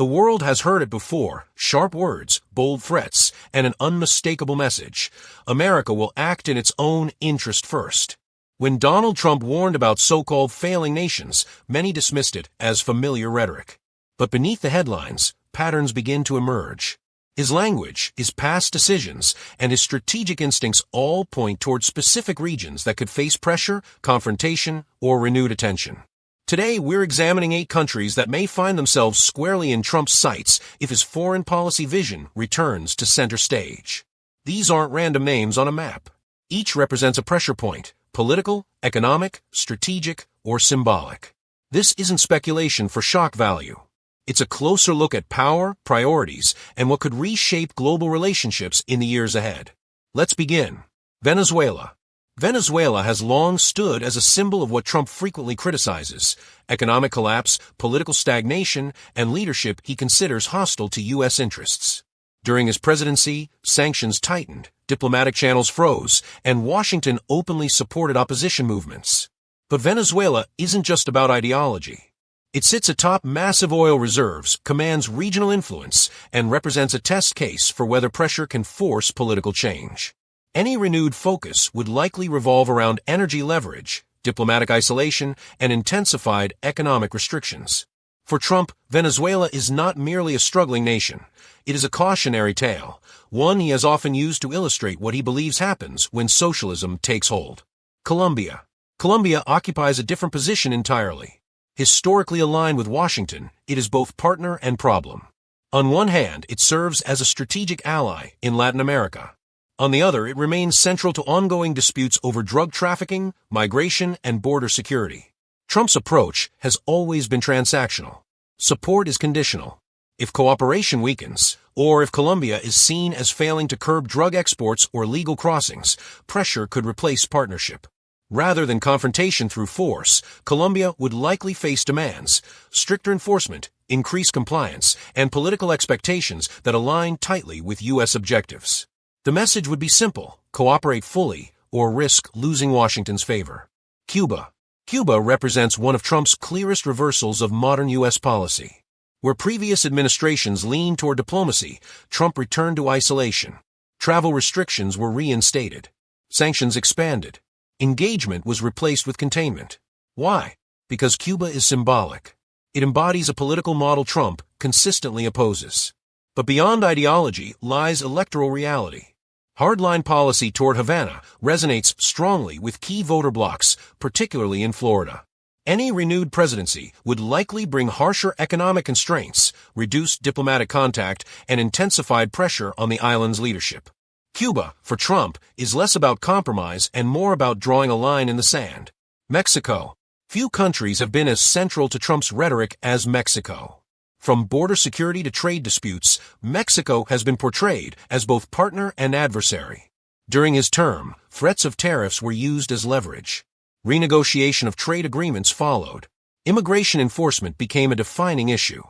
The world has heard it before: sharp words, bold threats, and an unmistakable message. America will act in its own interest first. When Donald Trump warned about so-called failing nations, many dismissed it as familiar rhetoric. But beneath the headlines, patterns begin to emerge. His language, his past decisions, and his strategic instincts all point toward specific regions that could face pressure, confrontation, or renewed attention. Today, we're examining 8 countries that may find themselves squarely in Trump's sights if his foreign policy vision returns to center stage. These aren't random names on a map. Each represents a pressure point: political, economic, strategic, or symbolic. This isn't speculation for shock value. It's a closer look at power, priorities, and what could reshape global relationships in the years ahead. Let's begin. Venezuela. Venezuela has long stood as a symbol of what Trump frequently criticizes: economic collapse, political stagnation, and leadership he considers hostile to U.S. interests. During his presidency, sanctions tightened, diplomatic channels froze, and Washington openly supported opposition movements. But Venezuela isn't just about ideology. It sits atop massive oil reserves, commands regional influence, and represents a test case for whether pressure can force political change. Any renewed focus would likely revolve around energy leverage, diplomatic isolation, and intensified economic restrictions. For Trump, Venezuela is not merely a struggling nation. It is a cautionary tale, one he has often used to illustrate what he believes happens when socialism takes hold. Colombia. Colombia occupies a different position entirely. Historically aligned with Washington, it is both partner and problem. On one hand, it serves as a strategic ally in Latin America. On the other, it remains central to ongoing disputes over drug trafficking, migration, and border security. Trump's approach has always been transactional. Support is conditional. If cooperation weakens, or if Colombia is seen as failing to curb drug exports or legal crossings, pressure could replace partnership. Rather than confrontation through force, Colombia would likely face demands: stricter enforcement, increased compliance, and political expectations that align tightly with U.S. objectives. The message would be simple: cooperate fully or risk losing Washington's favor. Cuba. Cuba represents one of Trump's clearest reversals of modern U.S. policy. Where previous administrations leaned toward diplomacy, Trump returned to isolation. Travel restrictions were reinstated. Sanctions expanded. Engagement was replaced with containment. Why? Because Cuba is symbolic. It embodies a political model Trump consistently opposes. But beyond ideology lies electoral reality. Hardline policy toward Havana resonates strongly with key voter blocs, particularly in Florida. Any renewed presidency would likely bring harsher economic constraints, reduced diplomatic contact, and intensified pressure on the island's leadership. Cuba, for Trump, is less about compromise and more about drawing a line in the sand. Mexico. Few countries have been as central to Trump's rhetoric as Mexico. From border security to trade disputes, Mexico has been portrayed as both partner and adversary. During his term, threats of tariffs were used as leverage. Renegotiation of trade agreements followed. Immigration enforcement became a defining issue.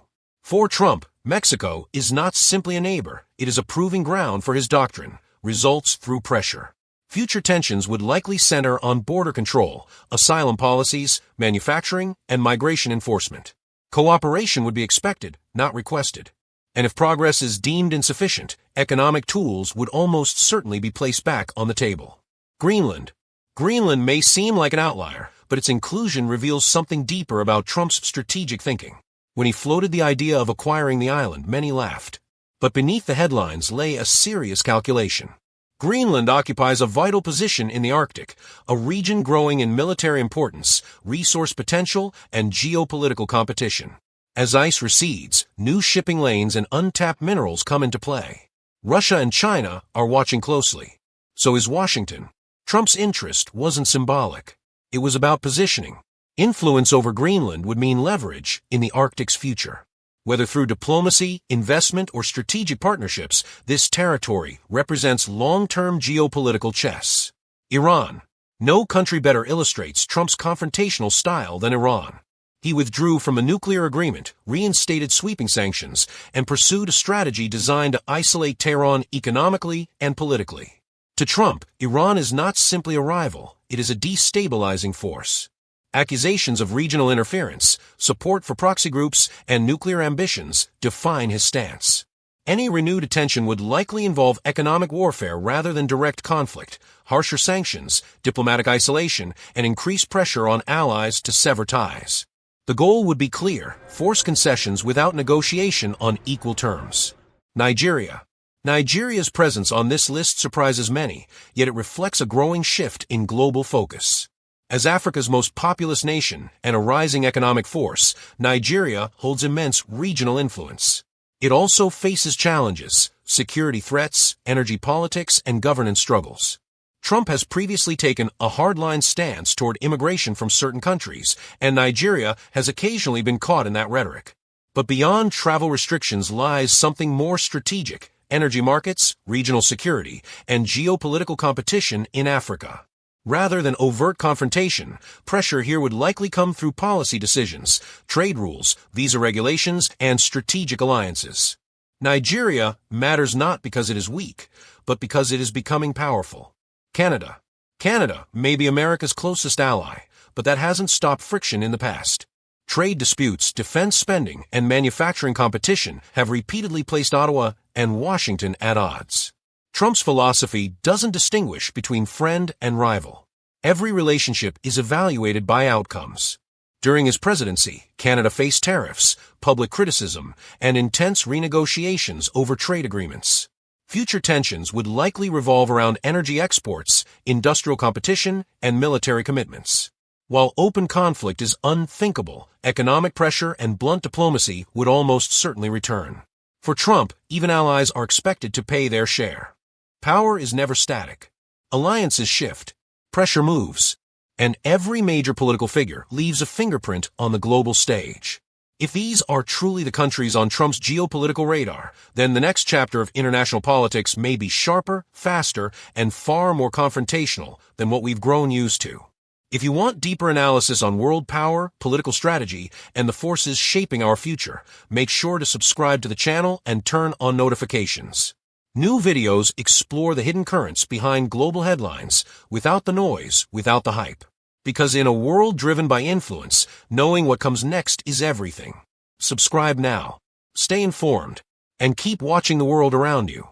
For Trump, Mexico is not simply a neighbor, it is a proving ground for his doctrine: results through pressure. Future tensions would likely center on border control, asylum policies, manufacturing, and migration enforcement. Cooperation would be expected, not requested. And if progress is deemed insufficient, economic tools would almost certainly be placed back on the table. Greenland. Greenland may seem like an outlier, but its inclusion reveals something deeper about Trump's strategic thinking. When he floated the idea of acquiring the island, many laughed. But beneath the headlines lay a serious calculation. Greenland occupies a vital position in the Arctic, a region growing in military importance, resource potential, and geopolitical competition. As ice recedes, new shipping lanes and untapped minerals come into play. Russia and China are watching closely. So is Washington. Trump's interest wasn't symbolic. It was about positioning. Influence over Greenland would mean leverage in the Arctic's future. Whether through diplomacy, investment, or strategic partnerships, this territory represents long-term geopolitical chess. Iran. No country better illustrates Trump's confrontational style than Iran. He withdrew from a nuclear agreement, reinstated sweeping sanctions, and pursued a strategy designed to isolate Tehran economically and politically. To Trump, Iran is not simply a rival, it is a destabilizing force. Accusations of regional interference, support for proxy groups, and nuclear ambitions define his stance. Any renewed attention would likely involve economic warfare rather than direct conflict, harsher sanctions, diplomatic isolation, and increased pressure on allies to sever ties. The goal would be clear: force concessions without negotiation on equal terms. Nigeria. Nigeria's presence on this list surprises many, yet it reflects a growing shift in global focus. As Africa's most populous nation and a rising economic force, Nigeria holds immense regional influence. It also faces challenges: security threats, energy politics, and governance struggles. Trump has previously taken a hardline stance toward immigration from certain countries, and Nigeria has occasionally been caught in that rhetoric. But beyond travel restrictions lies something more strategic: energy markets, regional security, and geopolitical competition in Africa. Rather than overt confrontation, pressure here would likely come through policy decisions, trade rules, visa regulations, and strategic alliances. Nigeria matters not because it is weak, but because it is becoming powerful. Canada. Canada may be America's closest ally, but that hasn't stopped friction in the past. Trade disputes, defense spending, and manufacturing competition have repeatedly placed Ottawa and Washington at odds. Trump's philosophy doesn't distinguish between friend and rival. Every relationship is evaluated by outcomes. During his presidency, Canada faced tariffs, public criticism, and intense renegotiations over trade agreements. Future tensions would likely revolve around energy exports, industrial competition, and military commitments. While open conflict is unthinkable, economic pressure and blunt diplomacy would almost certainly return. For Trump, even allies are expected to pay their share. Power is never static. Alliances shift, pressure moves, and every major political figure leaves a fingerprint on the global stage. If these are truly the countries on Trump's geopolitical radar, then the next chapter of international politics may be sharper, faster, and far more confrontational than what we've grown used to. If you want deeper analysis on world power, political strategy, and the forces shaping our future, make sure to subscribe to the channel and turn on notifications. New videos explore the hidden currents behind global headlines, without the noise, without the hype. Because in a world driven by influence, knowing what comes next is everything. Subscribe now, stay informed, and keep watching the world around you.